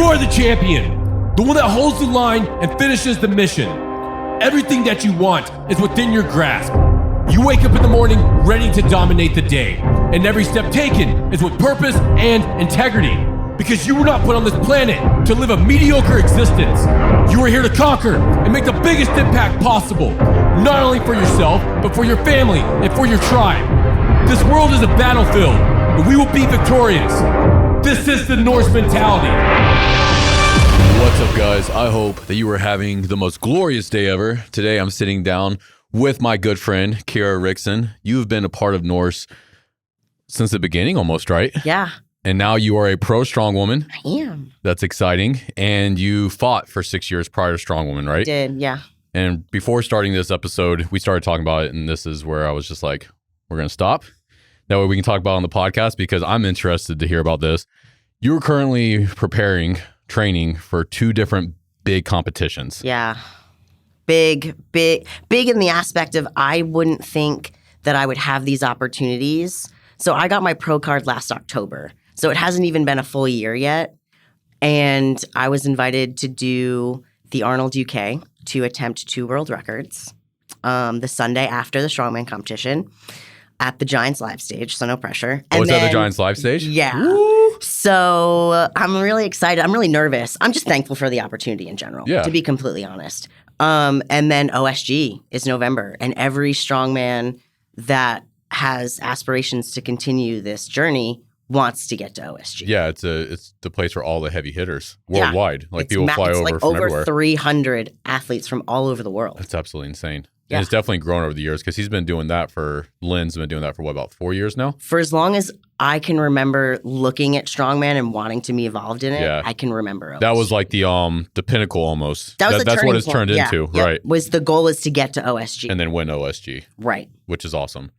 are the champion, the one that holds the line and finishes the mission. Everything that you want is within your grasp. You wake up in the morning ready to dominate the day, and every step taken is with purpose and integrity. Because you were not put on this planet to live a mediocre existence. You are here to conquer and make the biggest impact possible, not only for yourself, but for your family and for your tribe. This world is a battlefield, and we will be victorious. This is the Norse Mentality. What's up, guys? I hope that you are having the most glorious day ever. Today, I'm sitting down with my good friend, Kira Wrixon. You've been a part of Norse since the beginning almost, right? Yeah. And now you are a pro-strongwoman. I am. That's exciting. And you fought for 6 years prior to strongwoman, right? I did, yeah. And before starting this episode, we started talking about it, and this is where I was just like, we're going to stop. That way we can talk about it on the podcast because I'm interested to hear about this. You're currently training for 2 different big competitions. Yeah. Big in the aspect of I wouldn't think that I would have these opportunities. So I got my pro card last October. So it hasn't even been a full year yet. And I was invited to do the Arnold UK to attempt 2 world records the Sunday after the strongman competition at the Giants live stage. So no pressure. Oh, is that the Giants live stage? Yeah. Woo! So I'm really excited. I'm really nervous. I'm just thankful for the opportunity in general, to be completely honest. And then OSG is November. And every strongman that has aspirations to continue this journey wants to get to OSG. Yeah, it's the place for all the heavy hitters worldwide. Yeah. Like people fly over like from over everywhere. 300 athletes from all over the world. That's absolutely insane. Yeah. And it's definitely grown over the years because he's been doing that Lynn's been doing that for what, about 4 years now? For as long as I can remember looking at strongman and wanting to be involved in it, I can remember OSG. That was like the pinnacle almost. That's what it's turned into, right? Was the goal is to get to OSG. And then win OSG. Right. Which is awesome.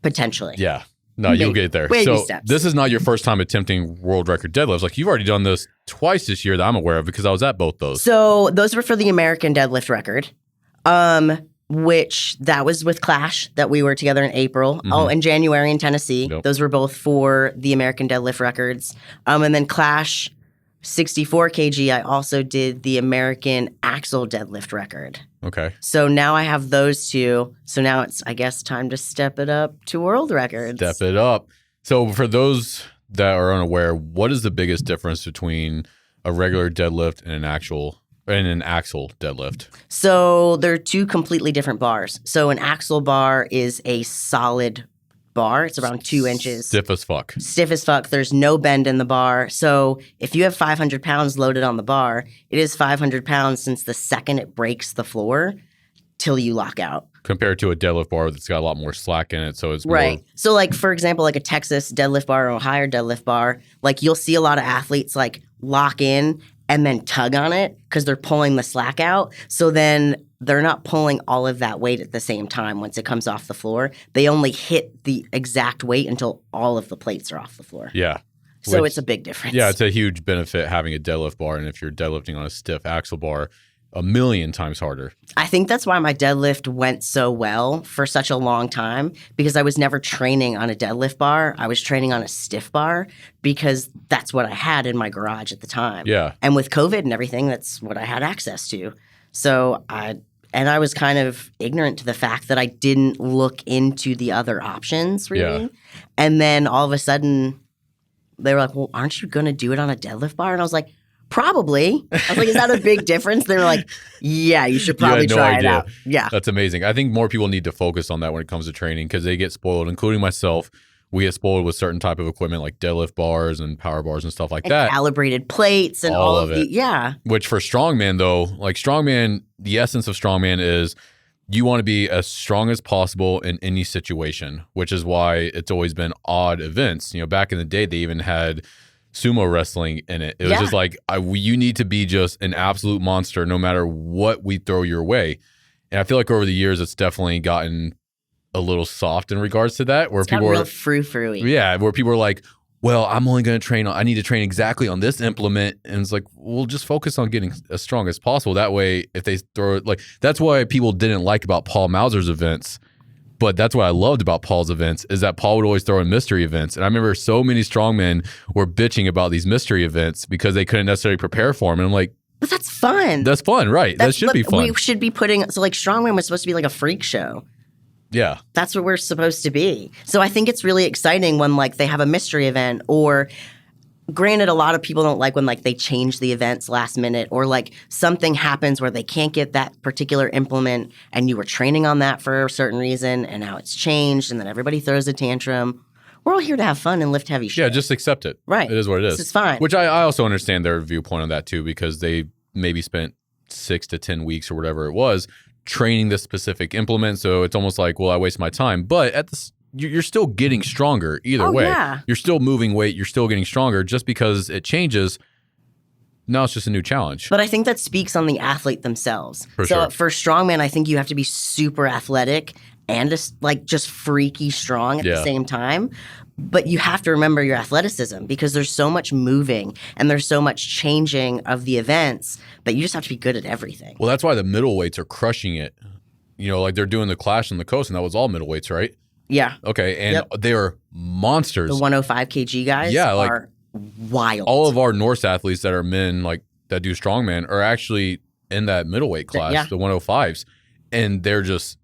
Potentially. Yeah. No, you'll get there. Baby steps. This is not your first time attempting world record deadlifts. Like you've already done this twice this year that I'm aware of because I was at both those. So those were for the American deadlift record, which that was with Clash that we were together in April. Mm-hmm. Oh, in January in Tennessee. Yep. Those were both for the American deadlift records. And then Clash 64 kg, I also did the American axle deadlift record. Okay. So now I have those 2. So now it's, I guess, time to step it up to world records. Step it up. So for those that are unaware, what is the biggest difference between a regular deadlift and an axle deadlift? So they're 2 completely different bars. So an axle bar is a solid bar. It's around 2 inches. Stiff as fuck. Stiff as fuck. There's no bend in the bar. So if you have 500 pounds loaded on the bar, it is 500 pounds since the second it breaks the floor till you lock out. Compared to a deadlift bar that's got a lot more slack in it. So it's right. more... So like, for example, like a Texas deadlift bar or a Ohio deadlift bar, like you'll see a lot of athletes like lock in and then tug on it because they're pulling the slack out. So then they're not pulling all of that weight at the same time once it comes off the floor. They only hit the exact weight until all of the plates are off the floor. Yeah. So it's a big difference. Yeah, it's a huge benefit having a deadlift bar. And if you're deadlifting on a stiff axle bar, 1,000,000 times harder. I think that's why my deadlift went so well for such a long time because I was never training on a deadlift bar. I was training on a stiff bar because that's what I had in my garage at the time. Yeah. And with COVID and everything, that's what I had access to. So I was kind of ignorant to the fact that I didn't look into the other options really. Yeah. And then all of a sudden they were like, well, aren't you going to do it on a deadlift bar? And I was like, probably. I was like, is that a big difference? They were like, yeah, you should probably try it out. Yeah. That's amazing. I think more people need to focus on that when it comes to training because they get spoiled, including myself. We get spoiled with certain type of equipment like deadlift bars and power bars and stuff like that. Calibrated plates and all of it. Yeah. Which for strongman though, like strongman, the essence of strongman is you want to be as strong as possible in any situation, which is why it's always been odd events. You know, back in the day, they even had sumo wrestling in it. It was just like, you need to be just an absolute monster no matter what we throw your way. And I feel like over the years, it's definitely gotten a little soft in regards to that, where it's people are real frou-frou-y. Yeah, where people are like, well, I'm only going to train I need to train exactly on this implement. And it's like, well, just focus on getting as strong as possible. That way, if they throw it, like, that's why people didn't like about Paul Mauser's events But that's what I loved about Paul's events is that Paul would always throw in mystery events. And I remember so many strongmen were bitching about these mystery events because they couldn't necessarily prepare for them. And I'm like, but that's fun. That's fun, right? That should be fun. We should be so like strongman was supposed to be like a freak show. Yeah. That's what we're supposed to be. So I think it's really exciting when like they have a mystery event, or granted, a lot of people don't like when like they change the events last minute, or like something happens where they can't get that particular implement and you were training on that for a certain reason and now it's changed and then everybody throws a tantrum. We're all here to have fun and lift heavy shit. Yeah, just accept it. Right. It is what it is. It's fine. Which I also understand their viewpoint on that too, because they maybe spent 6 to 10 weeks or whatever it was training this specific implement. So it's almost like, well, I wasted my time. But you're still getting stronger either way. Yeah. You're still moving weight. You're still getting stronger. Just because it changes, now it's just a new challenge. But I think that speaks on the athlete themselves. For so sure. for strongman, I think you have to be super athletic and just freaky strong at the same time. But you have to remember your athleticism because there's so much moving and there's so much changing of the events that you just have to be good at everything. Well, that's why the middleweights are crushing it. You know, like they're doing the Clash on the Coast, and that was all middleweights, right? Yeah. Okay, and they are monsters. The 105 kg guys are wild. All of our Norse athletes that are men, like that do strongman, are actually in that middleweight class, the 105s, and they're just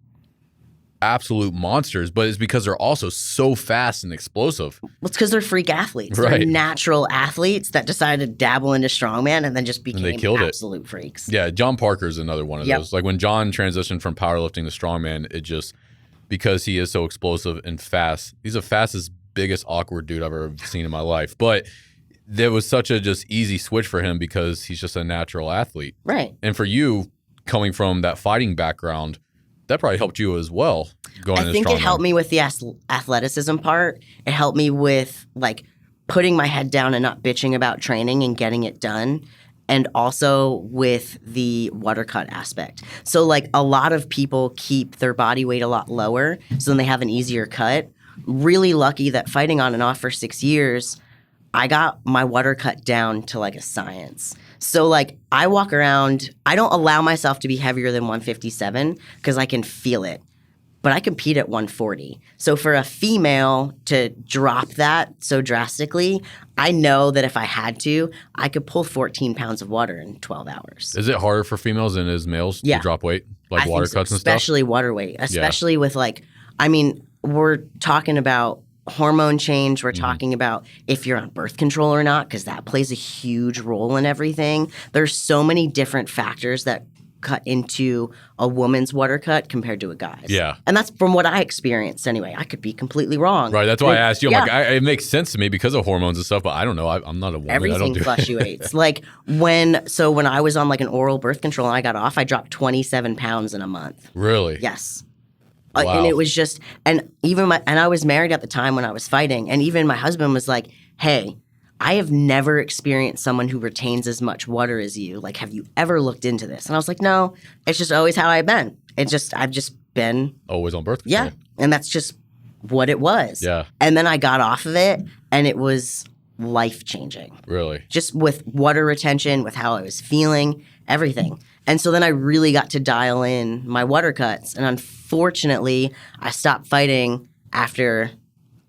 absolute monsters. But it's because they're also so fast and explosive. Well, it's because they're freak athletes. Right. They're natural athletes that decided to dabble into strongman and then just became they killed absolute freaks. Yeah, John Parker's another one of those. Like when John transitioned from powerlifting to strongman, it just, because he is so explosive and fast, he's the fastest, biggest, awkward dude I've ever seen in my life. But there was such a just easy switch for him because he's just a natural athlete. Right. And for you, coming from that fighting background, that probably helped you as well. I think it helped me with the athleticism part. It helped me with like putting my head down and not bitching about training and getting it done. And also with the water cut aspect. So like a lot of people keep their body weight a lot lower, so then they have an easier cut. Really lucky that fighting on and off for 6 years, I got my water cut down to like a science. So like I walk around, I don't allow myself to be heavier than 157 because I can feel it. But I compete at 140. So for a female to drop that so drastically, I know that if I had to, I could pull 14 pounds of water in 12 hours. Is it harder for females than it is males to drop weight? Like water cuts and stuff? Especially water weight. Especially with like, I mean, we're talking about hormone change. We're talking about if you're on birth control or not, because that plays a huge role in everything. There's so many different factors that cut into a woman's water cut compared to a guy's. Yeah. And that's from what I experienced anyway. I could be completely wrong. Right. That's why I asked you. I'm like, it makes sense to me because of hormones and stuff, but I don't know. I'm not a woman. Everything fluctuates. Like when I was on like an oral birth control and I got off, I dropped 27 pounds in a month. Really? Yes. Wow. And it was just, and I was married at the time when I was fighting, and even my husband was like, hey, I have never experienced someone who retains as much water as you. Like, have you ever looked into this? And I was like, no, it's just always how I've been. I've just been always on birth control. Yeah. And that's just what it was. Yeah. And then I got off of it and it was life-changing. Really? Just with water retention, with how I was feeling, everything. And so then I really got to dial in my water cuts. And unfortunately, I stopped fighting after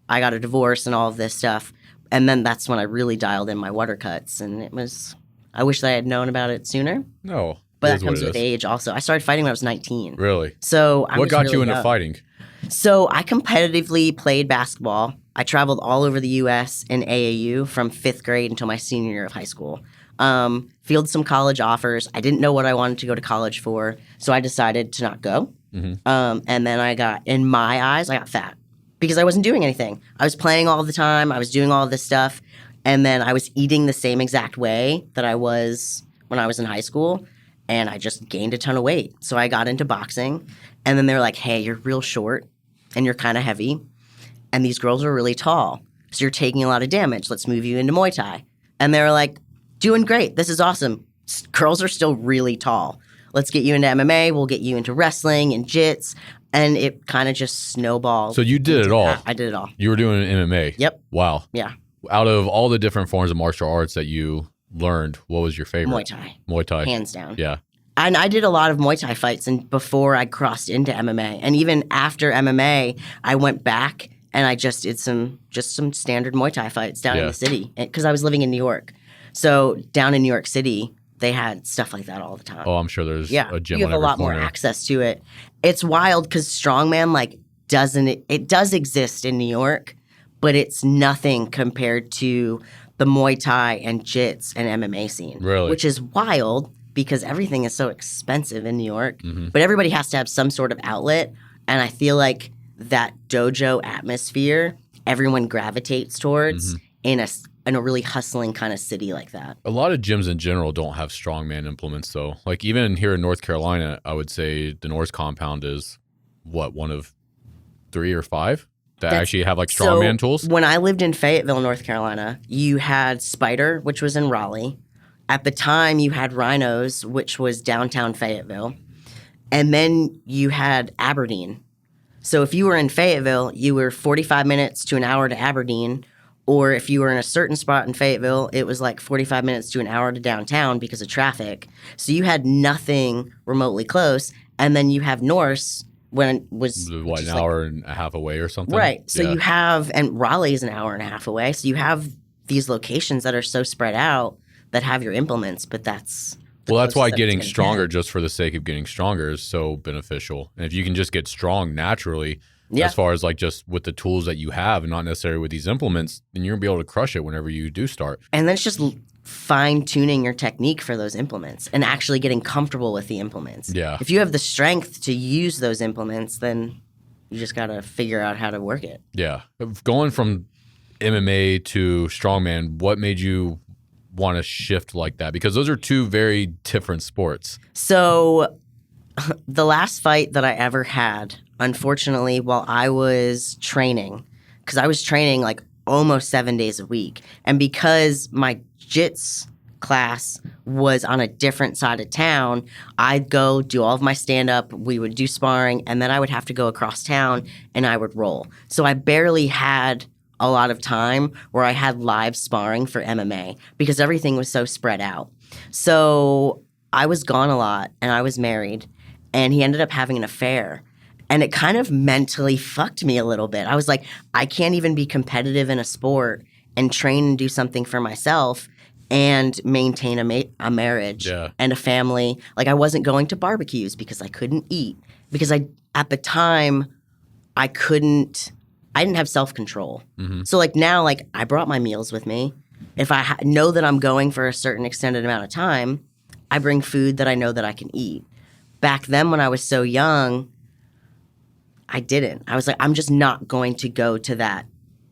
I got a divorce and all of this stuff. And then that's when I really dialed in my water cuts. And it was, I wish I had known about it sooner. No. But that comes with age also. I started fighting when I was 19. Really? So what got you into fighting? So I competitively played basketball. I traveled all over the U.S. in AAU from 5th grade until my senior year of high school. Fielded some college offers. I didn't know what I wanted to go to college for, so I decided to not go. And then in my eyes, I got fat because I wasn't doing anything. I was playing all the time. I was doing all this stuff. And then I was eating the same exact way that I was when I was in high school. And I just gained a ton of weight. So I got into boxing. And then they were like, hey, you're real short and you're kind of heavy. And these girls are really tall. So you're taking a lot of damage. Let's move you into Muay Thai. And they were like, doing great. This is awesome. Girls are still really tall. Let's get you into MMA. We'll get you into wrestling and jits. And it kind of just snowballed. So you did it all. I did it all. You were doing MMA. Yep. Wow. Yeah. Out of all the different forms of martial arts that you learned, what was your favorite? Muay Thai. Muay Thai. Hands down. Yeah. And I did a lot of Muay Thai fights and before I crossed into MMA. And even after MMA, I went back and I just did some standard Muay Thai fights down in the city because I was living in New York. So down in New York City, they had stuff like that all the time. Oh, I'm sure there's a gym you on have a every lot corner. more access to it. It's wild because strongman it does exist in New York, but it's nothing compared to the Muay Thai and Jits and MMA scene. Really? Which is wild because everything is so expensive in New York. But everybody has to have some sort of outlet. And I feel like that dojo atmosphere, everyone gravitates towards in a really hustling kind of city like that. A lot of gyms in general don't have strongman implements, though. Like even here in North Carolina, I would say the Norse compound is one of 3 or 5 that actually have like strongman tools. When I lived in Fayetteville, North Carolina, you had Spider, which was in Raleigh. At the time, you had Rhinos, which was downtown Fayetteville. And then you had Aberdeen. So if you were in Fayetteville, you were 45 minutes to an hour to Aberdeen. Or if you were in a certain spot in Fayetteville, it was like 45 minutes to an hour to downtown because of traffic. So you had nothing remotely close. And then you have Norse when it was an hour and a half away or something. Right. So you have, and Raleigh is an hour and a half away. So you have these locations that are so spread out that have your implements, but that's why getting stronger just for the sake of getting stronger is so beneficial. And if you can just get strong naturally, as far as like just with the tools that you have and not necessarily with these implements, then you're gonna be able to crush it whenever you do start. And then it's just fine tuning your technique for those implements and actually getting comfortable with the implements. Yeah. If you have the strength to use those implements, then you just got to figure out how to work it. Yeah. Going from MMA to strongman, what made you want to shift like that? Because those are 2 very different sports. So the last fight that I ever had, unfortunately, while I was training, because I was training like almost 7 days a week, and because my Jits class was on a different side of town, I'd go do all of my stand-up, we would do sparring, and then I would have to go across town and I would roll. So I barely had a lot of time where I had live sparring for MMA because everything was so spread out. So I was gone a lot and I was married, and he ended up having an affair. And it kind of mentally fucked me a little bit. I was like, I can't even be competitive in a sport and train and do something for myself and maintain a marriage and a family. Like I wasn't going to barbecues because I couldn't eat. Because at the time, I didn't have self-control. So like now, like I brought my meals with me. If I know that I'm going for a certain extended amount of time, I bring food that I know that I can eat. Back then when I was so young, I didn't. I was like, I'm just not going to go to that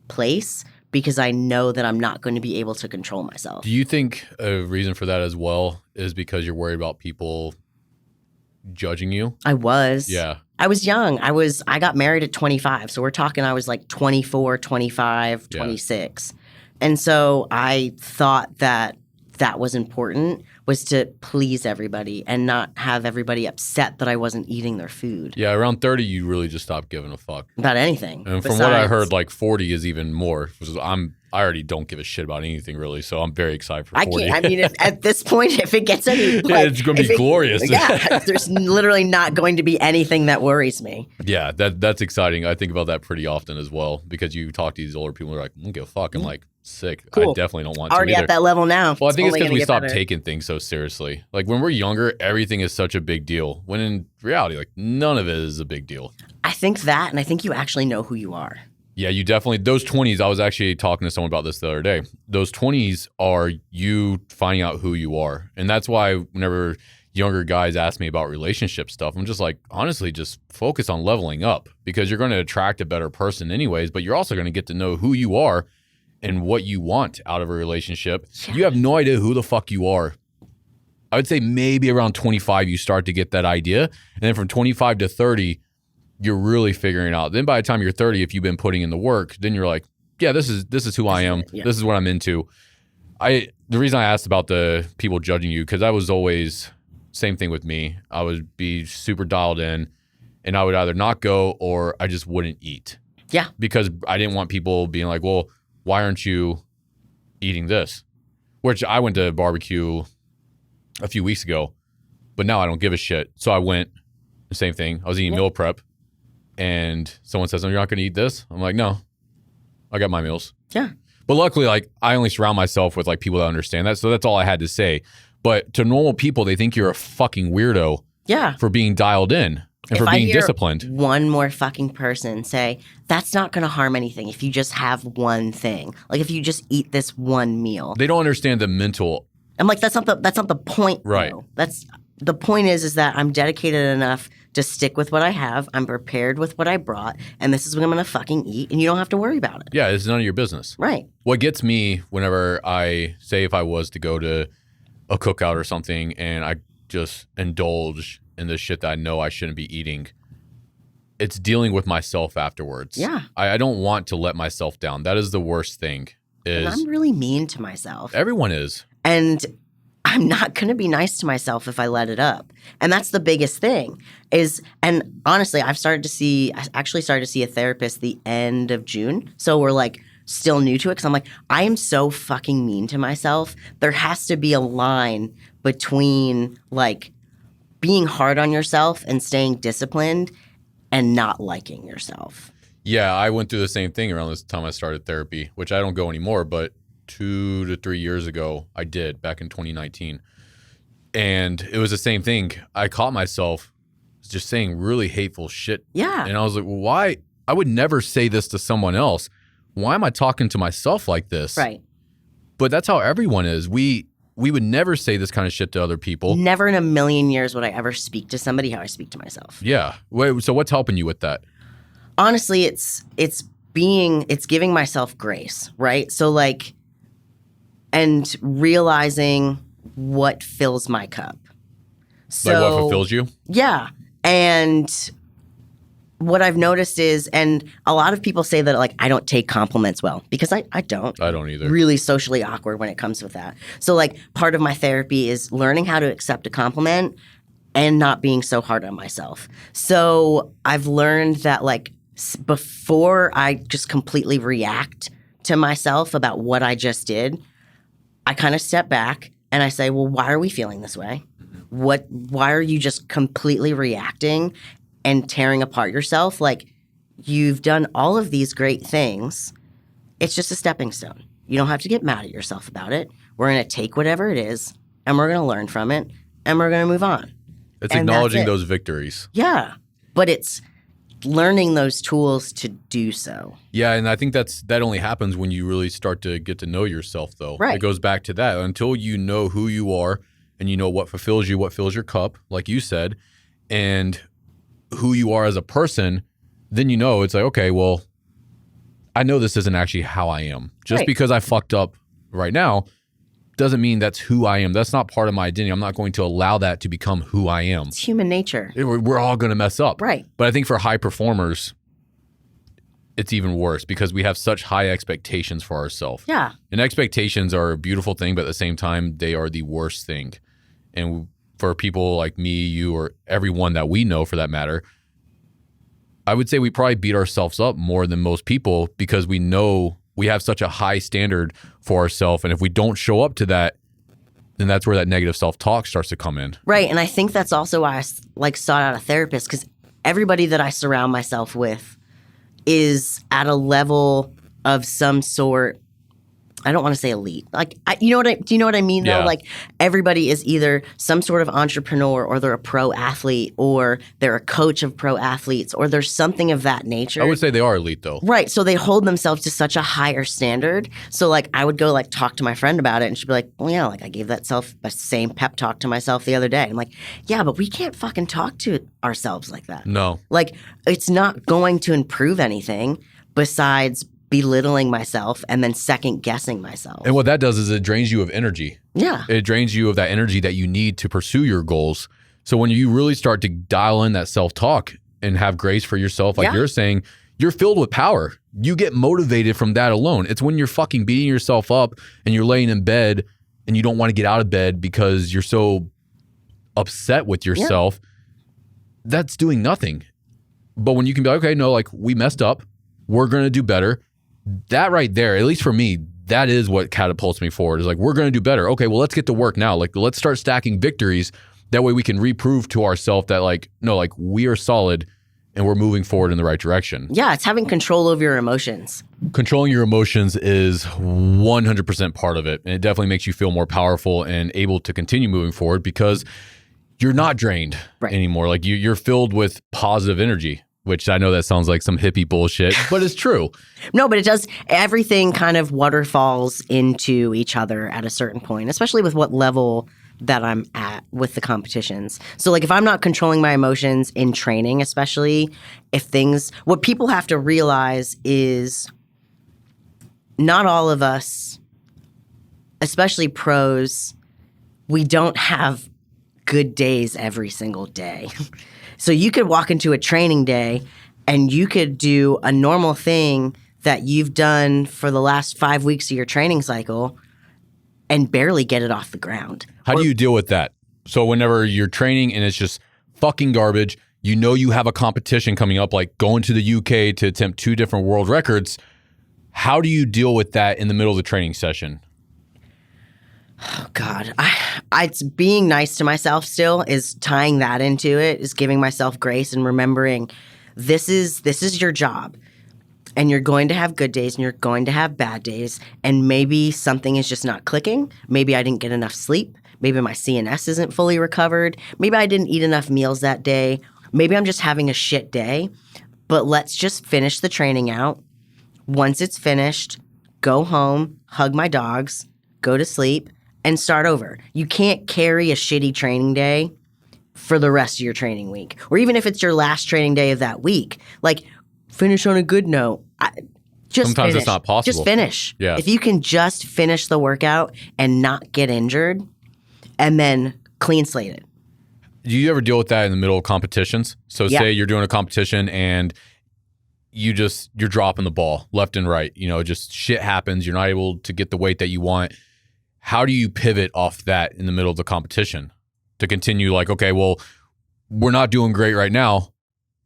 place because I know that I'm not going to be able to control myself. Do you think a reason for that as well is because you're worried about people judging you? I was. Yeah. I was young. I got married at 25. So we're talking I was like 24, 25, 26. And so I thought that was important, was to please everybody and not have everybody upset that I wasn't eating their food. Yeah, around 30, you really just stop giving a fuck. About anything. And from what I heard, like 40 is even more. I already don't give a shit about anything really, so I'm very excited for 40. I mean, at this point, if it gets any... Like, it's going to be glorious. Yeah, there's literally not going to be anything that worries me. Yeah, that's exciting. I think about that pretty often as well because you talk to these older people and they're like, I don't give a fuck. I'm like, sick. Cool. I definitely don't want Already to either. at that level now. Well, I think it's because we stopped better. taking things so seriously. Like when we're younger, everything is such a big deal. When in reality, like none of it is a big deal. I think that, and I think you actually know who you are. Yeah, you definitely, those 20s, I was actually talking to someone about this the other day. Those 20s are you finding out who you are. And that's why whenever younger guys ask me about relationship stuff, I'm just like, honestly, just focus on leveling up because you're going to attract a better person anyways, but you're also going to get to know who you are and what you want out of a relationship. Yeah. You have no idea who the fuck you are. I would say maybe around 25, you start to get that idea. And then from 25 to 30, you're really figuring it out. Then by the time you're 30, if you've been putting in the work, then you're like, yeah, this is who I am. Yeah. This is what I'm into. The reason I asked about the people judging you, because I was always, same thing with me. I would be super dialed in and I would either not go or I just wouldn't eat. Yeah. Because I didn't want people being like, well, why aren't you eating this? Which I went to barbecue a few weeks ago, But now I don't give a shit. So I went, the same thing. I was eating meal prep, and someone says, "Oh, you're not going to eat this?" I'm like, "No, I got my meals." Yeah. But luckily, like, I only surround myself with like people that understand that. So that's all I had to say. But to normal people, they think you're a fucking weirdo for being dialed in and for being disciplined. One more fucking person say, that's not going to harm anything if you just have one thing. Like if you just eat this one meal. They don't understand the mental. I'm like, that's not the point. Right. Though. That's the point is that I'm dedicated enough to stick with what I have. I'm prepared with what I brought, and this is what I'm going to fucking eat, and you don't have to worry about it. Yeah, it's none of your business. Right. What gets me whenever I say if I was to go to a cookout or something and I just indulge in the shit that I know I shouldn't be eating, it's dealing with myself afterwards. Yeah. I don't want to let myself down. That is the worst thing. And I'm really mean to myself. Everyone is. And I'm not going to be nice to myself if I let it up. And that's the biggest thing and honestly, I actually started to see a therapist the end of June. So we're like still new to it because I'm like, I am so fucking mean to myself. There has to be a line between like being hard on yourself and staying disciplined and not liking yourself. Yeah, I went through the same thing around this time I started therapy, which I don't go anymore, but 2 to 3 years ago, I did back in 2019. And it was the same thing. I caught myself just saying really hateful shit. Yeah. And I was like, well, why? I would never say this to someone else. Why am I talking to myself like this? Right. But that's how everyone is. We would never say this kind of shit to other people. Never in a million years would I ever speak to somebody how I speak to myself. Yeah. Wait, so what's helping you with that? Honestly, it's giving myself grace, right? So like, and realizing what fills my cup. So, Like what fulfills you? Yeah. And what I've noticed is, and a lot of people say that like I don't take compliments well, because I don't. I don't either. Really socially awkward when it comes with that. So like part of my therapy is learning how to accept a compliment and not being so hard on myself. So I've learned that like before I just completely react to myself about what I just did, I kind of step back and I say, well, why are we feeling this way? Why are you just completely reacting and tearing apart yourself? Like, you've done all of these great things. It's just a stepping stone. You don't have to get mad at yourself about it. We're going to take whatever it is and we're going to learn from it and we're going to move on. It's acknowledging those victories. Yeah. But it's learning those tools to do so. Yeah, and I think that only happens when you really start to get to know yourself, though. Right. It goes back to that. Until you know who you are and you know what fulfills you, what fills your cup, like you said, and who you are as a person, then you know it's like, okay, well, I know this isn't actually how I am. Just because I fucked up right now doesn't mean that's who I am. That's not part of my identity. I'm not going to allow that to become who I am. It's human nature. We're all going to mess up. Right. But I think for high performers, it's even worse because we have such high expectations for ourselves. Yeah. And expectations are a beautiful thing, but at the same time, they are the worst thing. And for people like me, you, or everyone that we know for that matter, I would say we probably beat ourselves up more than most people because we know we have such a high standard for ourselves. And if we don't show up to that, then that's where that negative self-talk starts to come in. Right. And I think that's also why I sought out a therapist, because everybody that I surround myself with is at a level of some sort. I don't want to say elite. Like, do you know what I mean? Yeah. Though? Like, everybody is either some sort of entrepreneur, or they're a pro athlete, or they're a coach of pro athletes, or there's something of that nature. I would say they are elite, though. Right. So they hold themselves to such a higher standard. So like, I would go like talk to my friend about it, and she'd be like, well, yeah, like I gave that same pep talk to myself the other day. I'm like, yeah, but we can't fucking talk to ourselves like that. No. Like, it's not going to improve anything besides belittling myself and then second guessing myself. And what that does is it drains you of energy. Yeah. It drains you of that energy that you need to pursue your goals. So when you really start to dial in that self-talk and have grace for yourself, like you're saying, you're filled with power. You get motivated from that alone. It's when you're fucking beating yourself up and you're laying in bed and you don't want to get out of bed because you're so upset with yourself. That's doing nothing. But when you can be like, okay, no, like we messed up. We're going to do better. That right there, at least for me, that is what catapults me forward. Is like, we're going to do better. Okay, well, let's get to work now. Like, let's start stacking victories That way we can reprove to ourselves that like, no, like we are solid and we're moving forward in the right direction. Yeah, it's having control over your emotions. Controlling your emotions is 100% part of it. And it definitely makes you feel more powerful and able to continue moving forward because you're not drained anymore. Like you're filled with positive energy, which I know that sounds like some hippie bullshit, but it's true. No, but it does. Everything kind of waterfalls into each other at a certain point, especially with what level that I'm at with the competitions. So like if I'm not controlling my emotions in training, especially what people have to realize is not all of us, especially pros, we don't have good days every single day. So you could walk into a training day and you could do a normal thing that you've done for the last 5 weeks of your training cycle and barely get it off the ground. How do you deal with that? So whenever you're training and it's just fucking garbage, you know you have a competition coming up, like going to the UK to attempt 2 different world records. How do you deal with that in the middle of the training session? Oh God, it's being nice to myself still is tying that into it, is giving myself grace and remembering this is your job. And you're going to have good days and you're going to have bad days. And maybe something is just not clicking. Maybe I didn't get enough sleep. Maybe my CNS isn't fully recovered. Maybe I didn't eat enough meals that day. Maybe I'm just having a shit day. But let's just finish the training out. Once it's finished, go home, hug my dogs, go to sleep, and start over. You can't carry a shitty training day for the rest of your training week. Or even if it's your last training day of that week. Like, finish on a good note. Sometimes it's not possible. Just finish. Yeah. If you can just finish the workout and not get injured and then clean slate it. Do you ever deal with that in the middle of competitions? So Yeah. say you're doing a competition and you're dropping the ball left and right. You know, just shit happens. You're not able to get the weight that you want. How do you pivot off that in the middle of the competition to continue like, okay, well, we're not doing great right now,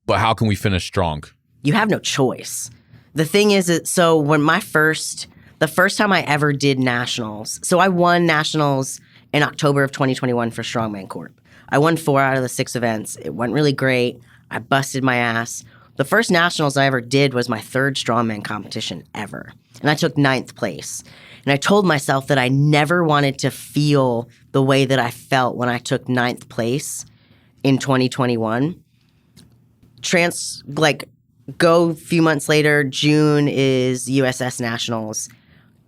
but how can we finish strong? You have no choice. The thing is, so when the first time I ever did nationals, so I won nationals in October of 2021 for Strongman Corp. I won 4 out of the 6 events. It went really great. I busted my ass. The first nationals I ever did was my 3rd strongman competition ever. And I took 9th place. And I told myself that I never wanted to feel the way that I felt when I took 9th place in 2021. Go a few months later, June is USS Nationals,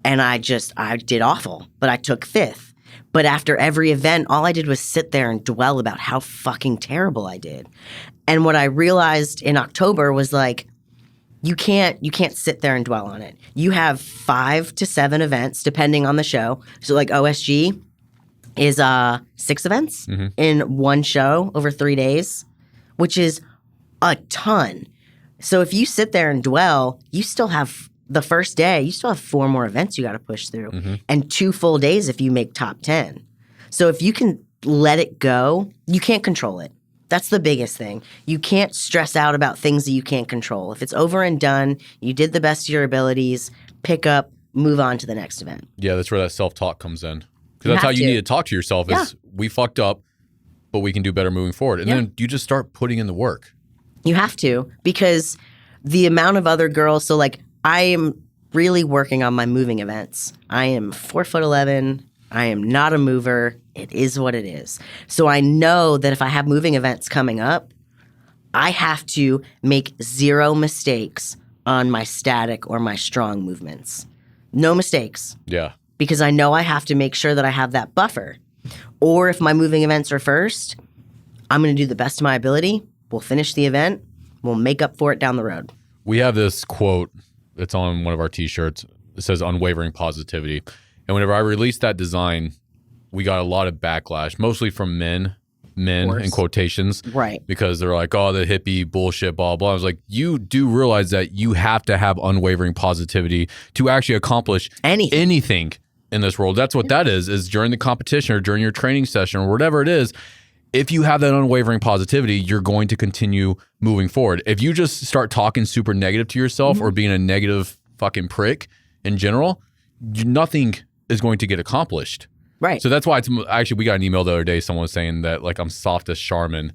and I did awful, but I took 5th. But after every event, all I did was sit there and dwell about how fucking terrible I did. And what I realized in October was like, you can't sit there and dwell on it. You have 5 to 7 events, depending on the show. So like OSG is 6 events in one show over 3 days, which is a ton. So if you sit there and dwell, you still have the first day, you still have 4 more events you got to push through and 2 full days if you make top 10. So if you can let it go, you can't control it. That's the biggest thing. You can't stress out about things that you can't control. If it's over and done, you did the best of your abilities, pick up, move on to the next event. Yeah, that's where that self-talk comes in. Because that's how you need to talk to yourself is we fucked up, but we can do better moving forward. And then you just start putting in the work. You have to, because the amount of other girls, so like I am really working on my moving events. I am 4'11". I am not a mover. It is what it is. So I know that if I have moving events coming up, I have to make 0 mistakes on my static or my strong movements. No mistakes. Yeah. Because I know I have to make sure that I have that buffer. Or if my moving events are first, I'm going to do the best of my ability. We'll finish the event. We'll make up for it down the road. We have this quote that's on one of our t-shirts. It says unwavering positivity. And whenever I released that design, we got a lot of backlash, mostly from men in quotations. Right. Because they're like, oh, the hippie bullshit, blah, blah. I was like, you do realize that you have to have unwavering positivity to actually accomplish anything in this world. That's what that is during the competition or during your training session or whatever it is. If you have that unwavering positivity, you're going to continue moving forward. If you just start talking super negative to yourself or being a negative fucking prick in general, nothing is going to get accomplished. Right. So that's why actually we got an email the other day. Someone was saying that like I'm soft as Charmin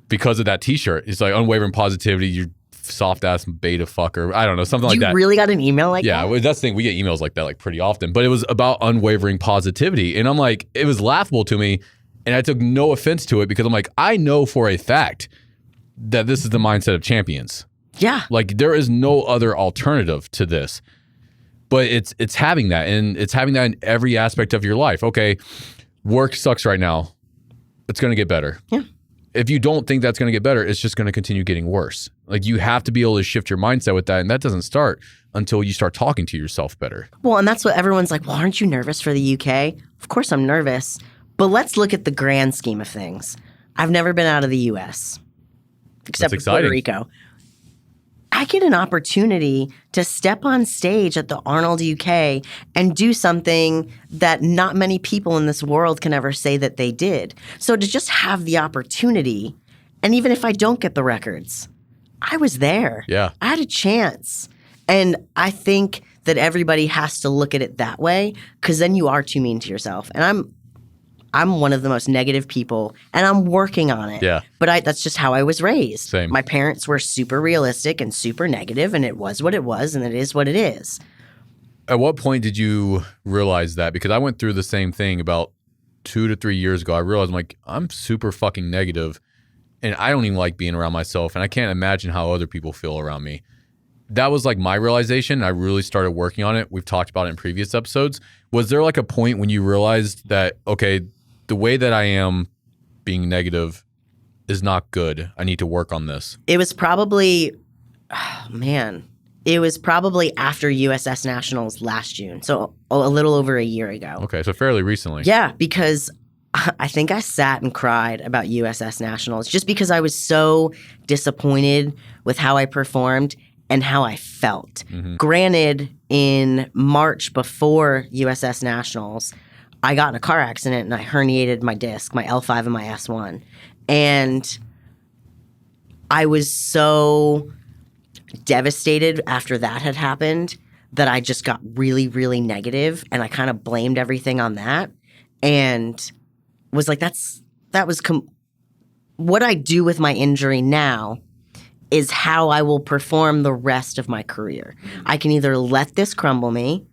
because of that T-shirt. It's like unwavering positivity. You soft ass beta fucker. I don't know, something like that. You really got an email like that? Yeah, well, that's the thing. We get emails like that like pretty often. But it was about unwavering positivity, and I'm like, it was laughable to me, and I took no offense to it because I'm like, I know for a fact that this is the mindset of champions. Yeah. Like there is no other alternative to this. But it's having that, and it's having that in every aspect of your life. Okay, work sucks right now. It's going to get better. Yeah. If you don't think that's going to get better, it's just going to continue getting worse. Like you have to be able to shift your mindset with that, and that doesn't start until you start talking to yourself better. Well, and that's what everyone's like, well, aren't you nervous for the UK? Of course I'm nervous. But let's look at the grand scheme of things. I've never been out of the US, except for Puerto Rico. I get an opportunity to step on stage at the Arnold UK and do something that not many people in this world can ever say that they did. So to just have the opportunity, and even if I don't get the records, I was there. Yeah. I had a chance. And I think that everybody has to look at it that way, because then you are too mean to yourself. And I'm one of the most negative people, and I'm working on it. Yeah. But that's just how I was raised. Same. My parents were super realistic and super negative, and it was what it was, and it is what it is. At what point did you realize that? Because I went through the same thing about 2 to 3 years ago. I realized I'm like, I'm super fucking negative, and I don't even like being around myself, and I can't imagine how other people feel around me. That was like my realization. I really started working on it. We've talked about it in previous episodes. Was there like a point when you realized that, okay, the way that I am being negative is not good. I need to work on this. It was probably, it was probably after USS Nationals last June. So a little over a year ago. Okay, so fairly recently. Yeah, because I think I sat and cried about USS Nationals just because I was so disappointed with how I performed and how I felt. Mm-hmm. Granted, in March before USS Nationals, I got in a car accident and I herniated my disc, my L5 and my S1. And I was so devastated after that had happened that I just got really, really negative, and I kind of blamed everything on that and was like, what I do with my injury now is how I will perform the rest of my career. I can either let this crumble me,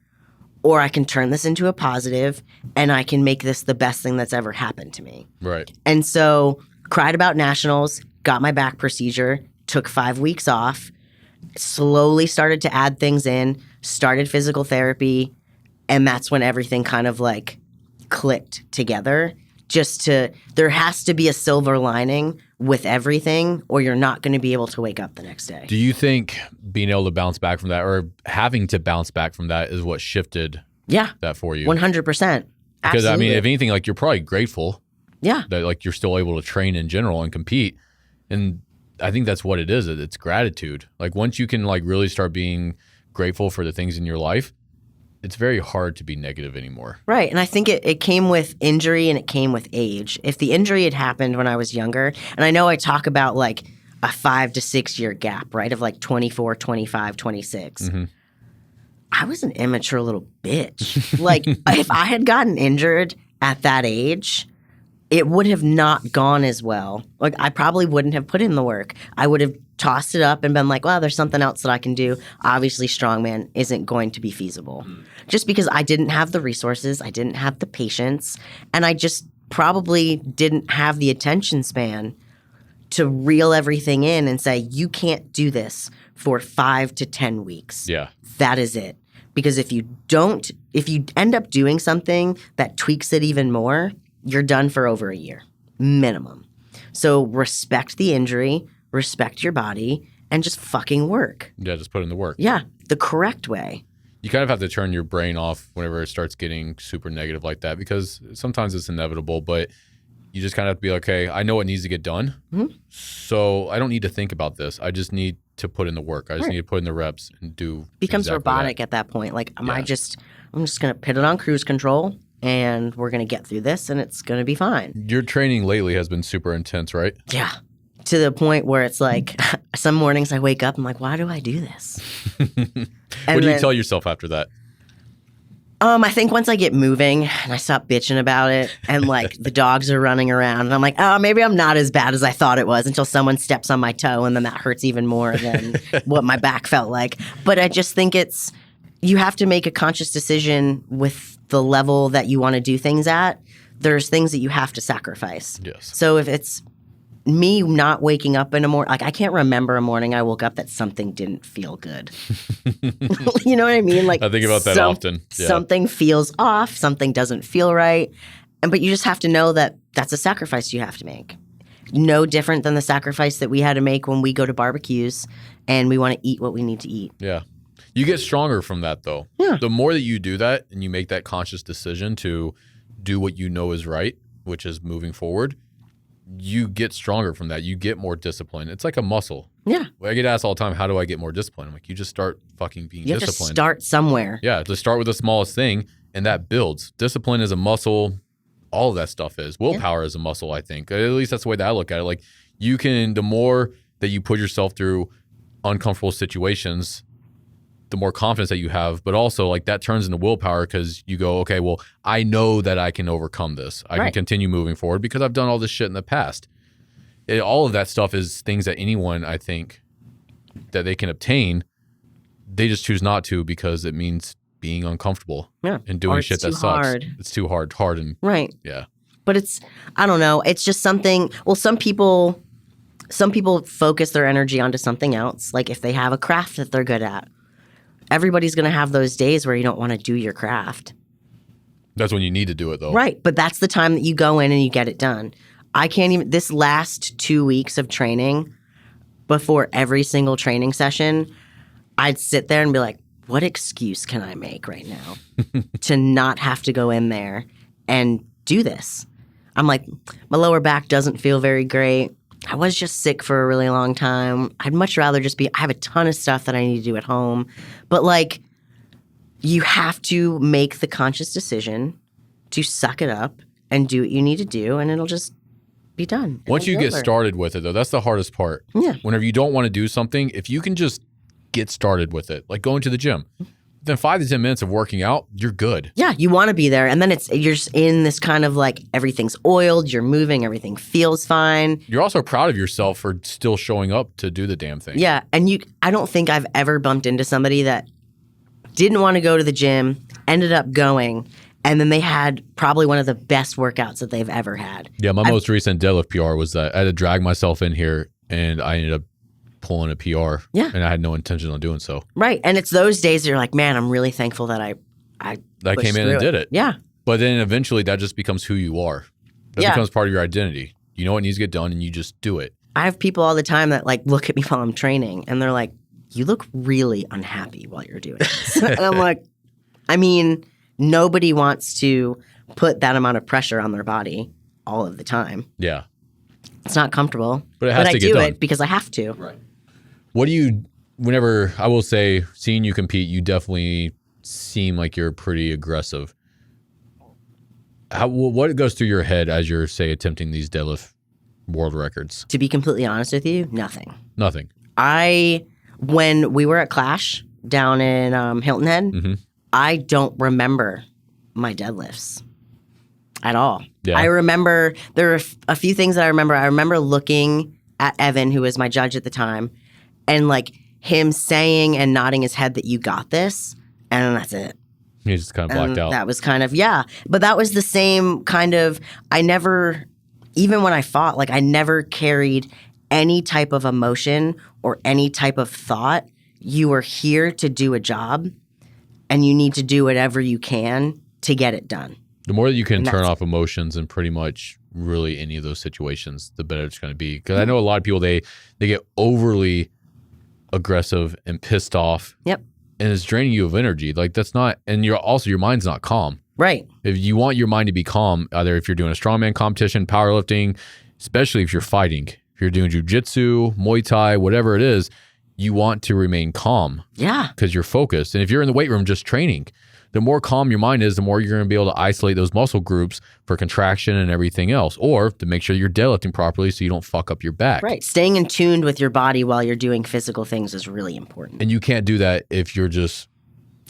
or I can turn this into a positive, and I can make this the best thing that's ever happened to me. Right. And so cried about nationals, got my back procedure, took 5 weeks off, slowly started to add things in, started physical therapy, and that's when everything kind of like clicked together. There has to be a silver lining with everything, or you're not going to be able to wake up the next day. Do you think being able to bounce back from that, or having to bounce back from that, is what shifted that for you? 100%. Because I mean, if anything, like you're probably grateful that like you're still able to train in general and compete. And I think that's what it is. It's gratitude. Like once you can like really start being grateful for the things in your life, it's very hard to be negative anymore. Right. And I think it came with injury and it came with age. If the injury had happened when I was younger, and I know I talk about like a 5 to 6 year gap, right, of like 24, 25, 26. Mm-hmm. I was an immature little bitch. Like if I had gotten injured at that age, it would have not gone as well. Like I probably wouldn't have put in the work. I would have tossed it up and been like, well, there's something else that I can do. Obviously, strongman isn't going to be feasible. Just because I didn't have the resources, I didn't have the patience, and I just probably didn't have the attention span to reel everything in and say, you can't do this for 5 to 10 weeks. Yeah. That is it. Because if you end up doing something that tweaks it even more, you're done for over a year, minimum. So respect the injury, respect your body, and just fucking work. Yeah, just put in the work. Yeah, the correct way. You kind of have to turn your brain off whenever it starts getting super negative like that, because sometimes it's inevitable, but you just kind of have to be like, okay, I know what needs to get done. Mm-hmm. So I don't need to think about this. I just need to put in the work. I just need to put in the reps and do becomes exactly robotic that. At that point. Like, I'm just going to put it on cruise control, and we're going to get through this, and it's going to be fine. Your training lately has been super intense, right? Yeah. To the point where it's like some mornings I wake up, I'm like, why do I do this? What do you tell yourself after that? I think once I get moving and I stop bitching about it and like the dogs are running around and I'm like, oh, maybe I'm not as bad as I thought it was until someone steps on my toe and then that hurts even more than what my back felt like. But I just think you have to make a conscious decision with the level that you want to do things at. There's things that you have to sacrifice. Yes. So if it's me not waking up in a morning, like I can't remember a morning I woke up that something didn't feel good. You know what I mean? Like I think about that often. Yeah. Something feels off, something doesn't feel right. But you just have to know that that's a sacrifice you have to make. No different than the sacrifice that we had to make when we go to barbecues and we want to eat what we need to eat. Yeah. You get stronger from that though. Yeah. The more that you do that and you make that conscious decision to do what you know is right, which is moving forward, you get stronger from that. You get more discipline. It's like a muscle. Yeah. I get asked all the time, how do I get more discipline? I'm like, you just start fucking being disciplined. You have to start somewhere. Yeah, to start with the smallest thing, and that builds. Discipline is a muscle. All of that stuff is. Willpower is a muscle, I think. At least that's the way that I look at it. Like, the more that you put yourself through uncomfortable situations, the more confidence that you have, but also like that turns into willpower because you go, okay, well, I know that I can overcome this. I can continue moving forward because I've done all this shit in the past. All of that stuff is things that anyone, I think, that they can obtain. They just choose not to because it means being uncomfortable and doing shit that sucks. Hard. It's too hard and right. Yeah. But I don't know. It's just something. Well, some people focus their energy onto something else. Like if they have a craft that they're good at. Everybody's going to have those days where you don't want to do your craft. That's when you need to do it, though. Right. But that's the time that you go in and you get it done. I can't even – this last 2 weeks of training, before every single training session, I'd sit there and be like, what excuse can I make right now to not have to go in there and do this? I'm like, my lower back doesn't feel very great. I was just sick for a really long time. I'd much rather just I have a ton of stuff that I need to do at home. But like, you have to make the conscious decision to suck it up and do what you need to do, and it'll just be done. Once you get started with it, though, that's the hardest part. Yeah. Whenever you don't want to do something, if you can just get started with it, like going to the gym, then 5 to 10 minutes of working out, you're good. Yeah, you want to be there. And then you're just in this kind of like everything's oiled, you're moving, everything feels fine. You're also proud of yourself for still showing up to do the damn thing. Yeah, and I don't think I've ever bumped into somebody that didn't want to go to the gym, ended up going, and then they had probably one of the best workouts that they've ever had. Yeah, my most recent deadlift PR was that I had to drag myself in here and I ended up pulling a PR. Yeah. And I had no intention on doing so. Right. And it's those days that you're like, man, I'm really thankful that I came in and did it. Yeah. But then eventually that just becomes who you are. That becomes part of your identity. You know what needs to get done and you just do it. I have people all the time that like look at me while I'm training and they're like, you look really unhappy while you're doing this. And I'm like, I mean, nobody wants to put that amount of pressure on their body all of the time. Yeah. It's not comfortable. But it has to get done. But I do it because I have to. Right. Whenever I will say, seeing you compete, you definitely seem like you're pretty aggressive. What goes through your head as you're, say, attempting these deadlift world records? To be completely honest with you, nothing. Nothing. When we were at Clash down in Hilton Head, I don't remember my deadlifts at all. Yeah. I remember there are a few things that I remember. I remember looking at Evan, who was my judge at the time, and like him saying and nodding his head that you got this, and then that's it. You just kind of blacked out. That was kind of, but that was the same kind of, even when I fought, like I never carried any type of emotion or any type of thought. You are here to do a job and you need to do whatever you can to get it done. The more that you can turn off emotions in pretty much really any of those situations, the better it's going to be. Because I know a lot of people, they get overly aggressive and pissed off. Yep. And it's draining you of energy. Like that's not, and your mind's not calm. Right. If you want your mind to be calm, either if you're doing a strongman competition, powerlifting, especially if you're fighting, if you're doing jiu-jitsu, Muay Thai, whatever it is, you want to remain calm. Yeah. Because you're focused. And if you're in the weight room just training, the more calm your mind is, the more you're going to be able to isolate those muscle groups for contraction and everything else, or to make sure you're deadlifting properly so you don't fuck up your back. Right. Staying in tune with your body while you're doing physical things is really important. And you can't do that if you're just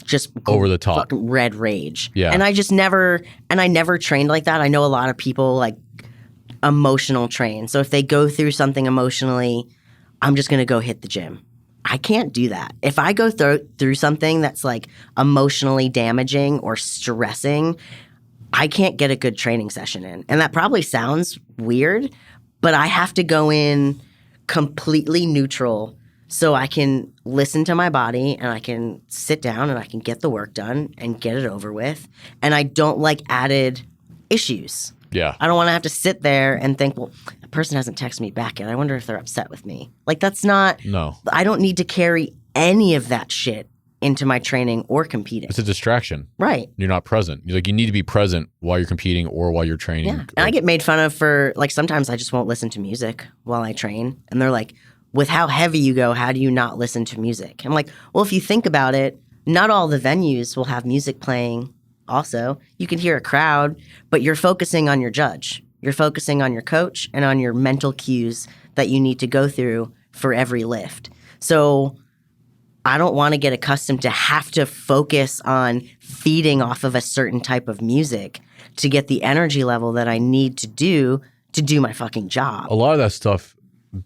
just over the top, fucking red rage. Yeah. And I never trained like that. I know a lot of people like emotional train. So if they go through something emotionally, I'm just going to go hit the gym. I can't do that. If I go through something that's like emotionally damaging or stressing, I can't get a good training session in. And that probably sounds weird, but I have to go in completely neutral so I can listen to my body and I can sit down and I can get the work done and get it over with. And I don't like added issues. Yeah. I don't want to have to sit there and think, well, a person hasn't texted me back yet. I wonder if they're upset with me. Like, that's not, No. I don't need to carry any of that shit into my training or competing. It's a distraction. Right. You're not present. You need to be present while you're competing or while you're training. Yeah. And I get made fun of for, like, sometimes I just won't listen to music while I train. And they're like, with how heavy you go, how do you not listen to music? I'm like, well, if you think about it, not all the venues will have music playing also. You can hear a crowd, but you're focusing on your judge. You're focusing on your coach and on your mental cues that you need to go through for every lift. So I don't want to get accustomed to have to focus on feeding off of a certain type of music to get the energy level that I need to do my fucking job. A lot of that stuff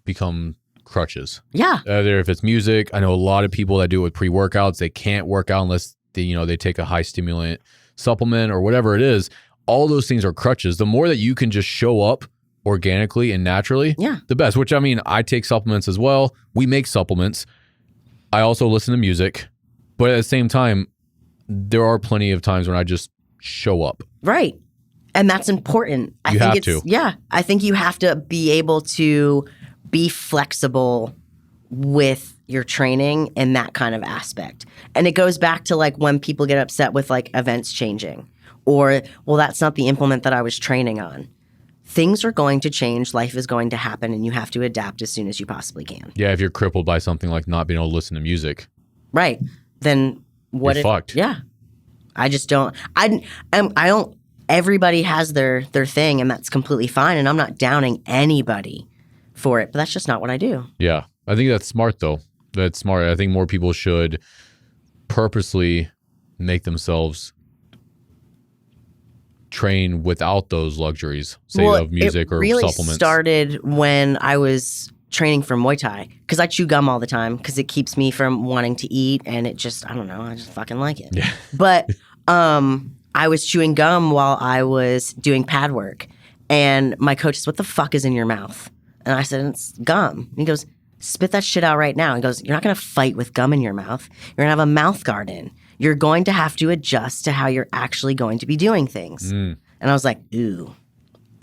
become crutches. Yeah. Either if it's music, I know a lot of people that do it with pre-workouts, they can't work out unless they take a high stimulant supplement or whatever it is. All those things are crutches. The more that you can just show up organically and naturally, the best. Which, I mean, I take supplements as well. We make supplements. I also listen to music. But at the same time, there are plenty of times when I just show up. Right. And that's important. I think I think you have to be able to be flexible with your training in that kind of aspect. And it goes back to like when people get upset with like events changing or, well, that's not the implement that I was training on. Things are going to change. Life is going to happen and you have to adapt as soon as you possibly can. Yeah, if you're crippled by something like not being able to listen to music. Right. Then what you're fucked. Yeah. I just don't, I don't, everybody has their thing and that's completely fine. And I'm not downing anybody for it, but that's just not what I do. Yeah. I think that's smart though. That's smart. I think more people should purposely make themselves train without those luxuries, say of music or really supplements. It really started when I was training for Muay Thai because I chew gum all the time because it keeps me from wanting to eat and it just, I don't know, I just fucking like it. Yeah. But I was chewing gum while I was doing pad work and my coach says, what the fuck is in your mouth? And I said, it's gum. And he goes, spit that shit out right now. He goes, you're not going to fight with gum in your mouth. You're going to have a mouth guard in. You're going to have to adjust to how you're actually going to be doing things. And I was like, ooh,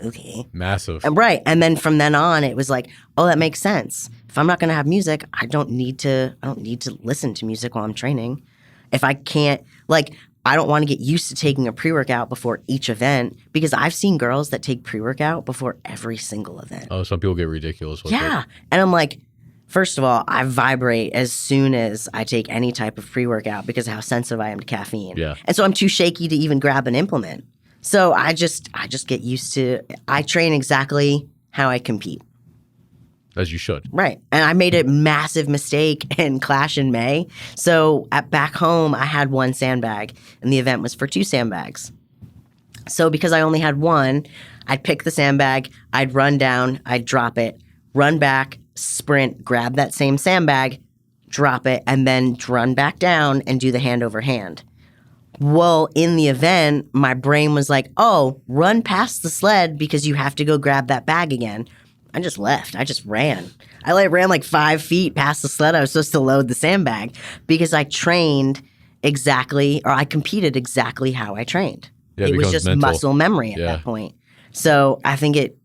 okay. Massive. And right. And then from then on, it was like, oh, that makes sense. If I'm not going to have music, I don't need to listen to music while I'm training. If I can't, like, I don't want to get used to taking a pre-workout before each event because I've seen girls that take pre-workout before every single event. Oh, some people get ridiculous with it. Yeah. And I'm like, first of all, I vibrate as soon as I take any type of pre-workout because of how sensitive I am to caffeine. Yeah. And so I'm too shaky to even grab an implement. So I just get used to, I train exactly how I compete. As you should. Right. And I made a massive mistake in Clash in May. So back home, I had one sandbag and the event was for 2 sandbags. So because I only had one, I'd pick the sandbag, I'd run down, I'd drop it, run back, sprint, grab that same sandbag, drop it, and then run back down and do the hand over hand. Well, in the event, my brain was like, oh, run past the sled because you have to go grab that bag again. I just left. I just ran. I ran like 5 feet past the sled. I was supposed to load the sandbag because I trained exactly, or I competed exactly how I trained. Yeah, it was just mental. muscle memory at that point. So I think it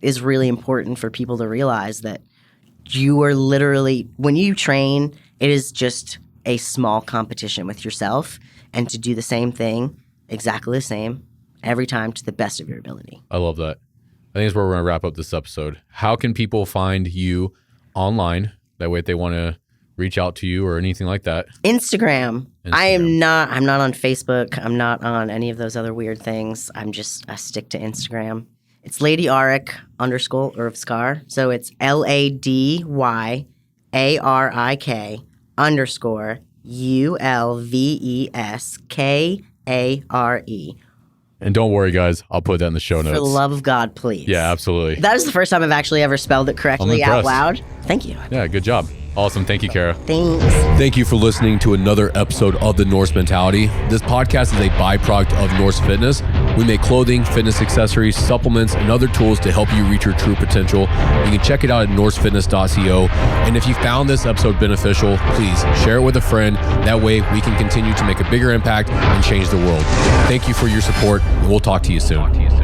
is really important for people to realize that you are literally, when you train, it is just a small competition with yourself and to do the same thing, exactly the same, every time to the best of your ability. I love that. I think that's where we're going to wrap up this episode. How can people find you online? That way if they want to reach out to you or anything like that. Instagram. I'm not on Facebook. I'm not on any of those other weird things. I stick to Instagram. It's Lady Arik _ Urvskar. So it's LADYARIK _ ULVESKARE. And don't worry, guys. I'll put that in the show notes. For the love of God, please. Yeah, absolutely. That is the first time I've actually ever spelled it correctly out loud. Thank you. Yeah, good job. Awesome. Thank you, Kara. Thanks. Thank you for listening to another episode of the Norse Mentality. This podcast is a byproduct of Norse Fitness. We make clothing, fitness accessories, supplements, and other tools to help you reach your true potential. You can check it out at norsefitness.co. And if you found this episode beneficial, please share it with a friend. That way we can continue to make a bigger impact and change the world. Thank you for your support, and we'll talk to you soon.